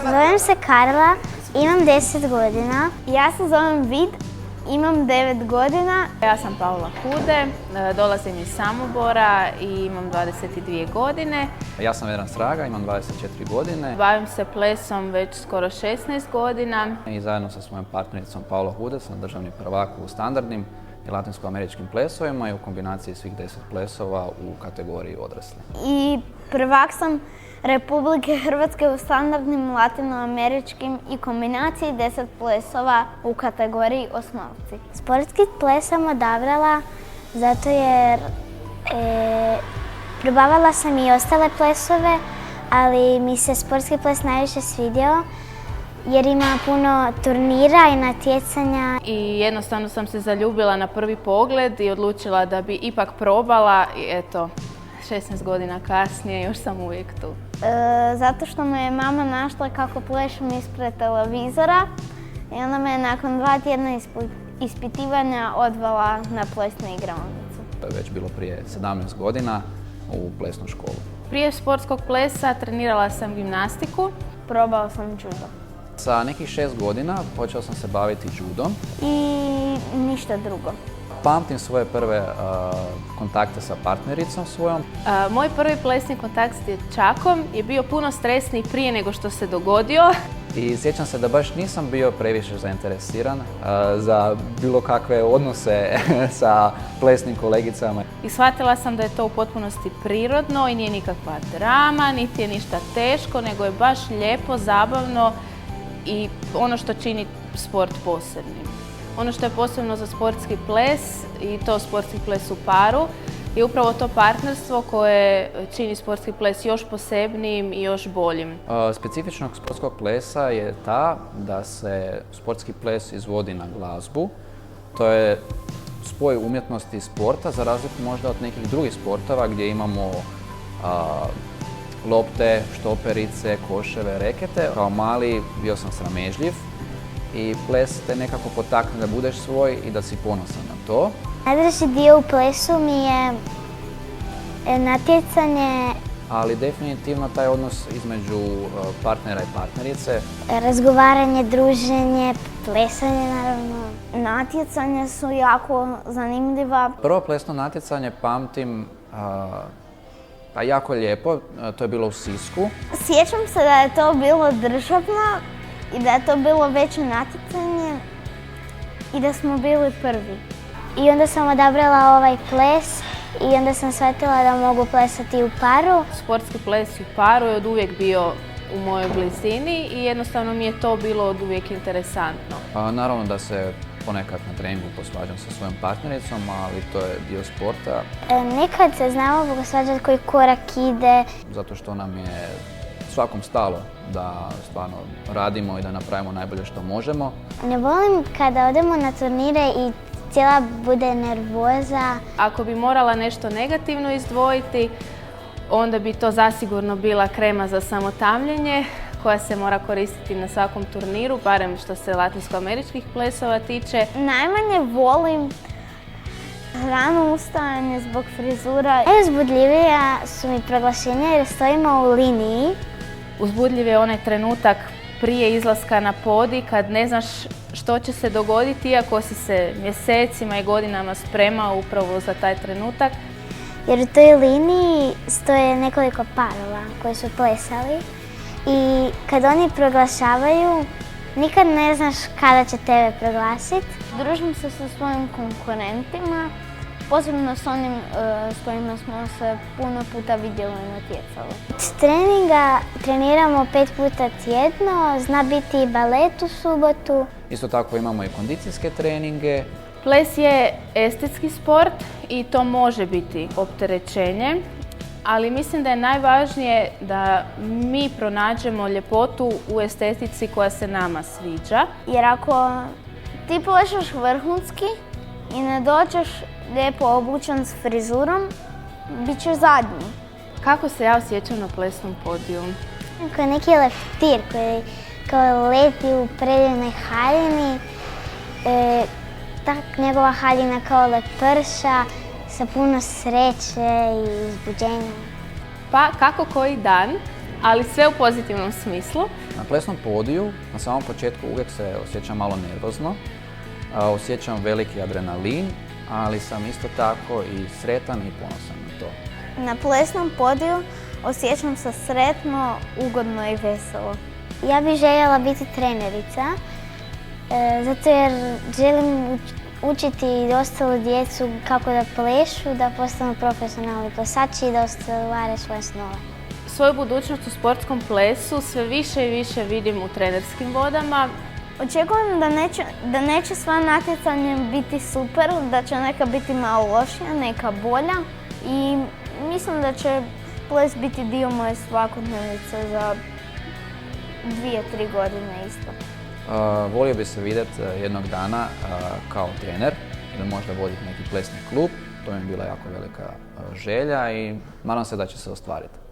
Zovem se Karla, imam 10 godina. Ja se zovem Vid, imam 9 godina. Ja sam Paula Hude, dolazim iz Samobora i imam 22 godine. Ja sam Vedran Straga, imam 24 godine. Bavim se plesom već skoro 16 godina. I zajedno sa svojom partnericom Paula Hude sam državni prvak u standardnim i latinsko-američkim plesovima i u kombinaciji svih 10 plesova u kategoriji odrasli. I prvak sam Republike Hrvatske u standardnim latinoameričkim i kombinaciji 10 plesova u kategoriji osnovci. Sportski ples sam odabrala zato jer probavala sam i ostale plesove, ali mi se sportski ples najviše svidio jer ima puno turnira i natjecanja. I jednostavno sam se zaljubila na prvi pogled i odlučila da bi ipak probala i eto, 16 godina kasnije još sam uvijek tu. Zato što me je mama našla kako plešem ispred televizora i onda me je nakon 2 tjedna ispitivanja odvela na plesnu igraonicu. To je već bilo prije 17 godina u plesnu školu. Prije sportskog plesa trenirala sam gimnastiku. Probala sam judo. Sa nekih 6 godina počeo sam se baviti judom. I ništa drugo. Pamtim svoje prve kontakte sa partnericom svojom. Moj prvi plesni kontakt s dječakom je bio puno stresniji prije nego što se dogodio. I sjećam se da baš nisam bio previše zainteresiran za bilo kakve odnose sa plesnim kolegicama. I shvatila sam da je to u potpunosti prirodno i nije nikakva drama, niti je ništa teško, nego je baš lijepo, zabavno i ono što čini sport posebnim. Ono što je posebno za sportski ples, i to sportski ples u paru, je upravo to partnerstvo koje čini sportski ples još posebnijim i još boljim. Specifičnost sportskog plesa je ta da se sportski ples izvodi na glazbu. To je spoj umjetnosti i sporta, za razliku možda od nekih drugih sportova gdje imamo lopte, štoperice, koševe, rekete. Kao mali bio sam sramežljiv i ples te nekako potakne da budeš svoj i da si ponosan na to. Najdraži dio u plesu mi je natjecanje. Ali definitivno taj odnos između partnera i partnerice. Razgovaranje, druženje, plesanje naravno. Natjecanja su jako zanimljiva. Prvo plesno natjecanje pamtim pa jako lijepo, to je bilo u Sisku. Sjećam se da je to bilo državno i da je to bilo veće natjecanje i da smo bili prvi. I onda sam odabrala ovaj ples i onda sam shvatila da mogu plesati u paru. Sportski ples u paru je oduvijek bio u mojoj blizini i jednostavno mi je to bilo oduvijek interesantno. Naravno da se ponekad na treningu posvađam sa svojom partnericom, ali to je dio sporta. Nekad se znamo posvađati koji korak ide. Zato što nam je svakom stalo da stvarno radimo i da napravimo najbolje što možemo. Ne volim kada odemo na turnire i cijela bude nervoza. Ako bi morala nešto negativno izdvojiti, onda bi to zasigurno bila krema za samotamljenje koja se mora koristiti na svakom turniru, barem što se latinsko-američkih plesova tiče. Najmanje volim rano ustajanje zbog frizura. Najuzbudljivija su mi proglašenja jer stojimo u liniji. Uzbudljiv je onaj trenutak prije izlaska na podij kad ne znaš što će se dogoditi, iako si se mjesecima i godinama spremao upravo za taj trenutak. Jer u toj liniji stoje nekoliko parova koji su plesali i kad oni proglašavaju, nikad ne znaš kada će tebe proglasiti. Družim se sa svojim konkurentima, posebno s onim s kojima smo se puno puta vidjeli na natjecali. Od treninga treniramo 5 puta tjedno, zna biti i balet u subotu. Isto tako imamo i kondicijske treninge. Ples je estetski sport i to može biti opterećenje, ali mislim da je najvažnije da mi pronađemo ljepotu u estetici koja se nama sviđa. Jer ako ti plešeš vrhunski i ne dođeš lijepo obučen s frizurom, bit ćeš zadnji. Kako se ja osjećam na plesnom podiju? Kao neki leptir koji kao leti u predivnoj haljini. Njegova haljina kao leprša sa puno sreće i uzbuđenja. Pa kako koji dan, ali sve u pozitivnom smislu. Na plesnom podiju, na samom početku uvijek se osjećam malo nervozno, osjećam veliki adrenalin, ali sam isto tako i sretan i ponosan na to. Na plesnom podiju osjećam se sretno, ugodno i veselo. Ja bih željela biti trenerica, zato jer želim učiti i ostalu djecu kako da plešu, da postanu profesionalni plesači i da ostvare svoje snove. Svoju budućnost u sportskom plesu sve više i više vidim u trenerskim vodama. Očekujem da neće sva natjecanja biti super, da će neka biti malo lošija, neka bolja i mislim da će ples biti dio moje svakodnevnice za 2-3 godine isto. Volio bi se vidjeti jednog dana kao trener ili možda voditi neki plesni klub. To mi je bila jako velika želja i nadam se da će se ostvariti.